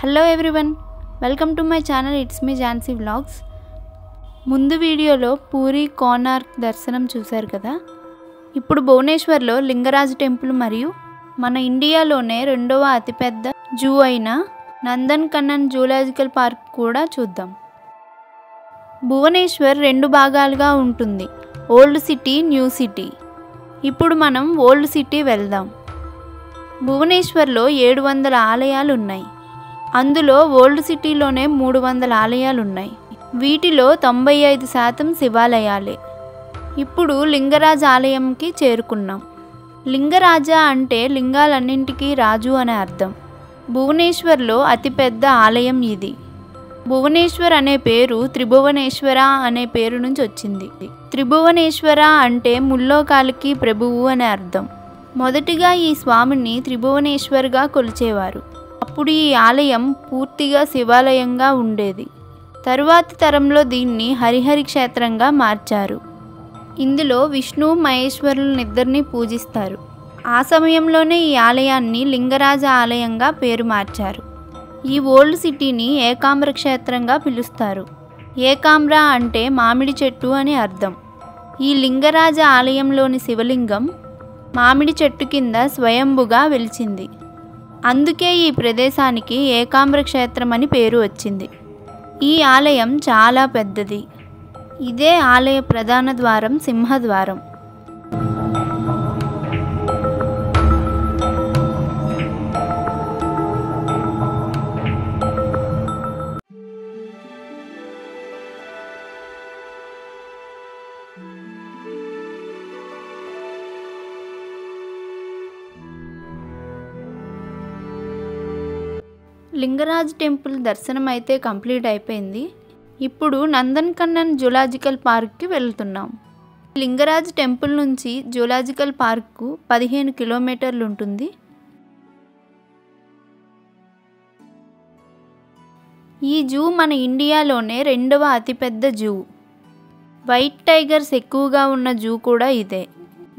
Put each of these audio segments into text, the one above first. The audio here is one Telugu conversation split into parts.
Hello everyone, welcome to my channel. It's me Jhansi vlogs. ముందు వీడియోలో పూరి కోనార్క్ దర్శనం చూశారు కదా. ఇప్పుడు భువనేశ్వర్లో లింగరాజ్ టెంపుల్ మరియు మన ఇండియాలోనే రెండవ అతిపెద్ద జూ అయిన నందన్ కనన్ జూలాజికల్ పార్క్ కూడా చూద్దాం. భువనేశ్వర్ రెండు భాగాలుగా ఉంటుంది, ఓల్డ్ సిటీ, న్యూ సిటీ. ఇప్పుడు మనం ఓల్డ్ సిటీ వెళ్దాం. భువనేశ్వర్లో 700 ఆలయాలు ఉన్నాయి. అందులో ఓల్డ్ సిటీలోనే 300 ఆలయాలు ఉన్నాయి. వీటిలో 95% శివాలయాలే. ఇప్పుడు లింగరాజ్ ఆలయంకి చేరుకున్నాం. లింగరాజ అంటే లింగాలన్నింటికీ రాజు అనే అర్థం. భువనేశ్వర్లో అతిపెద్ద ఆలయం ఇది. భువనేశ్వర్ అనే పేరు త్రిభువనేశ్వర అనే పేరు నుంచి వచ్చింది. త్రిభువనేశ్వర అంటే ముల్లోకాలకి ప్రభువు అనే అర్థం. మొదటిగా ఈ స్వామిని త్రిభువనేశ్వర్గా కొలిచేవారు. అప్పుడు ఈ ఆలయం పూర్తిగా శివాలయంగా ఉండేది. తరువాతి తరంలో దీన్ని హరిహరి క్షేత్రంగా మార్చారు. ఇందులో విష్ణు మహేశ్వరులనిద్దరినీ పూజిస్తారు. ఆ సమయంలోనే ఈ ఆలయాన్ని లింగరాజ ఆలయంగా పేరు మార్చారు. ఈ ఓల్డ్ సిటీని ఏకాంబ్ర క్షేత్రంగా పిలుస్తారు. ఏకాంబ్ర అంటే మామిడి చెట్టు అని అర్థం. ఈ లింగరాజ ఆలయంలోని శివలింగం మామిడి చెట్టు కింద స్వయంభుగా వెలిచింది. అందుకే ఈ ప్రదేశానికి ఏకాంబ్ర క్షేత్రం అని పేరు వచ్చింది. ఈ ఆలయం చాలా పెద్దది. ఇదే ఆలయ ప్రధాన ద్వారం సింహద్వారం. లింగరాజ్ టెంపుల్ దర్శనం అయితే కంప్లీట్ అయిపోయింది. ఇప్పుడు నందన్ కనన్ జూలాజికల్ పార్క్కి వెళ్తున్నాం. లింగరాజ్ టెంపుల్ నుంచి జూలాజికల్ పార్క్కు 15 కిలోమీటర్లు ఉంటుంది. ఈ జూ మన ఇండియాలోనే రెండవ అతిపెద్ద జూ. వైట్ టైగర్స్ ఎక్కువగా ఉన్న జూ కూడా ఇదే.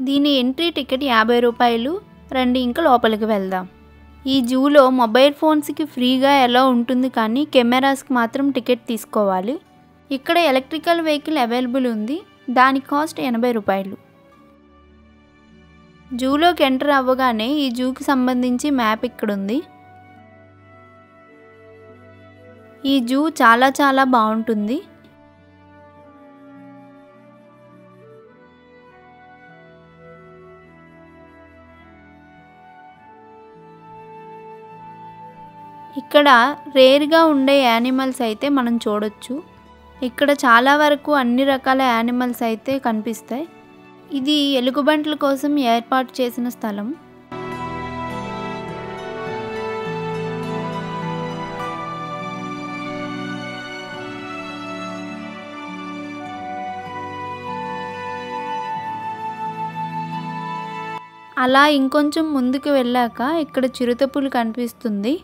దీని ఎంట్రీ టికెట్ 50 రూపాయలు. రండి ఇంకా లోపలికి వెళ్దాం. ఈ జూలో మొబైల్ ఫోన్స్కి ఫ్రీగా ఎలా ఉంటుంది, కానీ కెమెరాస్కి మాత్రం టికెట్ తీసుకోవాలి. ఇక్కడ ఎలక్ట్రికల్ వెహికల్ అవైలబుల్ ఉంది. దాని కాస్ట్ 80 రూపాయలు. జూలోకి ఎంటర్ అవ్వగానే ఈ జూకి సంబంధించి మ్యాప్ ఇక్కడ ఉంది. ఈ జూ చాలా బాగుంటుంది. ఇక్కడ రేర్గా ఉండే యానిమల్స్ అయితే మనం చూడొచ్చు. ఇక్కడ చాలా వరకు అన్ని రకాల యానిమల్స్ అయితే కనిపిస్తాయి. ఇది ఎలుగుబంట్ల కోసం ఏర్పాటు చేసిన స్థలం. అలా ఇంకొంచెం ముందుకు వెళ్ళాక ఇక్కడ చిరుతపులి కనిపిస్తుంది.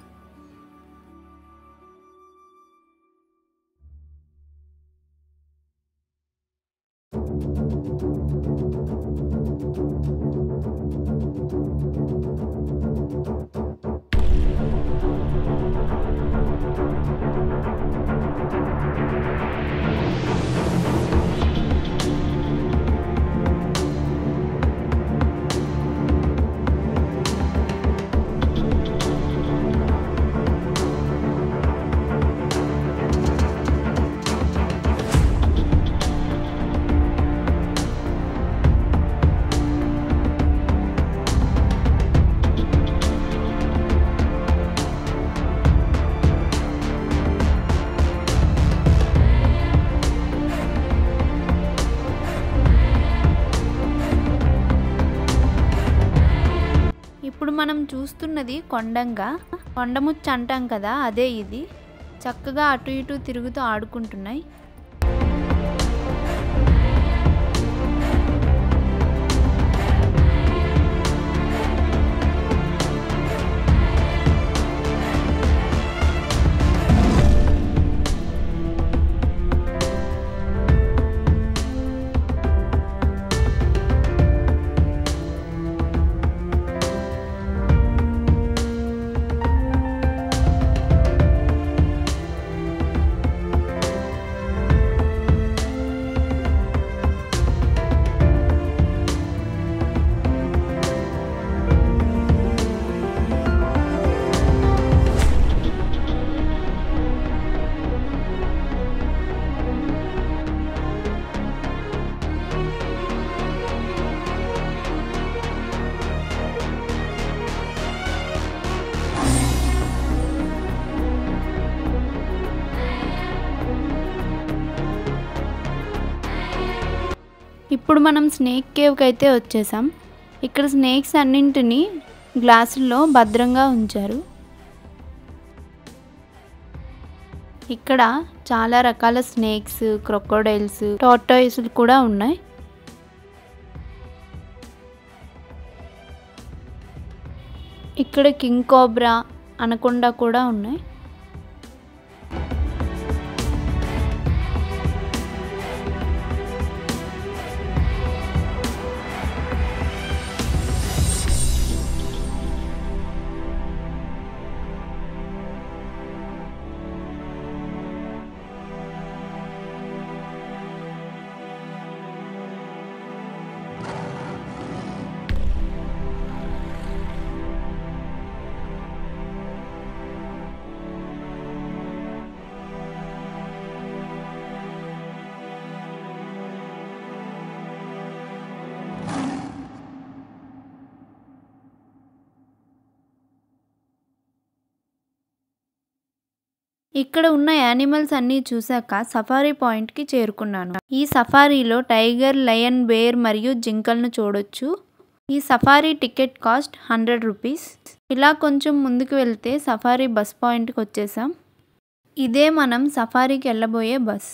ఇప్పుడు మనం చూస్తున్నది కొండముచ్చు అంటాం కదా, అదే ఇది. చక్కగా అటు ఇటు తిరుగుతూ ఆడుకుంటున్నాయి. ఇప్పుడు మనం స్నేక్ కేవ్కి అయితే వచ్చేసాం. ఇక్కడ స్నేక్స్ అన్నింటినీ గ్లాసుల్లో భద్రంగా ఉంచారు. ఇక్కడ చాలా రకాల స్నేక్స్, క్రొకోడైల్స్, టార్టాయిస్లు కూడా ఉన్నాయి. ఇక్కడ కింగ్ కోబ్రా, అనకొండా కూడా ఉన్నాయి. ఇక్కడ ఉన్న యానిమల్స్ అన్నీ చూశాక సఫారీ పాయింట్కి చేరుకున్నాను. ఈ సఫారీలో టైగర్, లయన్, బేర్ మరియు జింకలను చూడొచ్చు. ఈ సఫారీ టికెట్ కాస్ట్ 100 రూపీస్. ఇలా కొంచెం ముందుకు వెళ్తే సఫారీ బస్ పాయింట్కి వచ్చేసాం. ఇదే మనం సఫారీకి వెళ్ళబోయే బస్.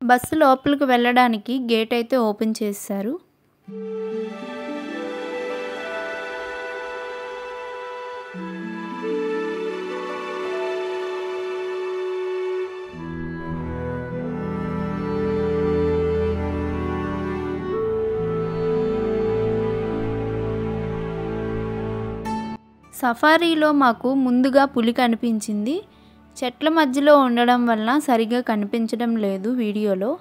బస్సు లోపలికి వెళ్ళడానికి గేట్ అయితే ఓపెన్ చేశారు. సఫారీలో మాకు ముందుగా పులి కనిపించింది. చెట్ల మధ్యలో ఉండడం వలన సరిగా కనిపించడం లేదు వీడియోలో.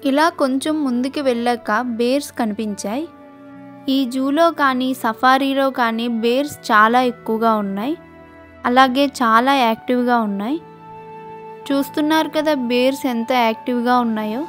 ఇలా కొంచెం ముందుకు వెళ్ళాక బేర్స్ కనిపించాయి. ఈ జూలో కానీ సఫారీలో కానీ బేర్స్ చాలా ఎక్కువగా ఉన్నాయి. అలాగే చాలా యాక్టివ్గా ఉన్నాయి. చూస్తున్నారు కదా బేర్స్ ఎంత యాక్టివ్గా ఉన్నాయో.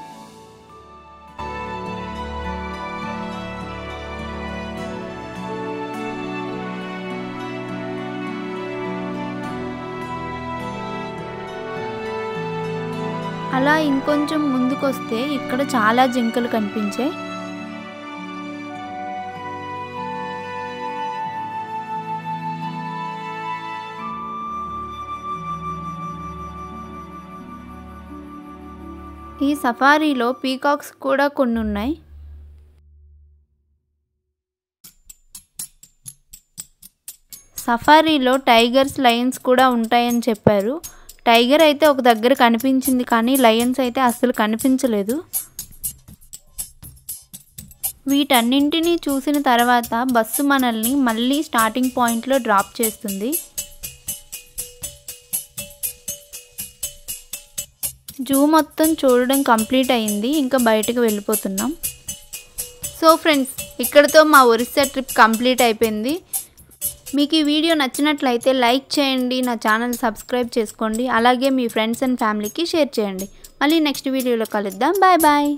అలా ఇంకొంచెం ముందుకొస్తే ఇక్కడ చాలా జింకలు కనిపించాయి. ఈ సఫారీలో పీకాక్స్ కూడా కొన్ని ఉన్నాయి. సఫారీలో టైగర్స్, లయన్స్ కూడా ఉంటాయని చెప్పారు. టైగర్ అయితే ఒక దగ్గర కనిపించింది కానీ లయన్స్ అయితే అస్సలు కనిపించలేదు. వీటన్నింటినీ చూసిన తర్వాత బస్సు మనల్ని మళ్ళీ స్టార్టింగ్ పాయింట్లో డ్రాప్ చేస్తుంది. జూ మొత్తం చూడడం కంప్లీట్ అయింది. ఇంకా బయటకు వెళ్ళిపోతున్నాం. సో ఫ్రెండ్స్, ఇక్కడితో మా ఒరిస్సా ట్రిప్ కంప్లీట్ అయిపోయింది. మీకు ఈ వీడియో నచ్చినట్లయితే లైక్ చేయండి, నా ఛానల్ సబ్స్క్రైబ్ చేసుకోండి, అలాగే మీ ఫ్రెండ్స్ అండ్ ఫ్యామిలీకి షేర్ చేయండి. మళ్ళీ నెక్స్ట్ వీడియోలో కలుద్దాం. Bye bye.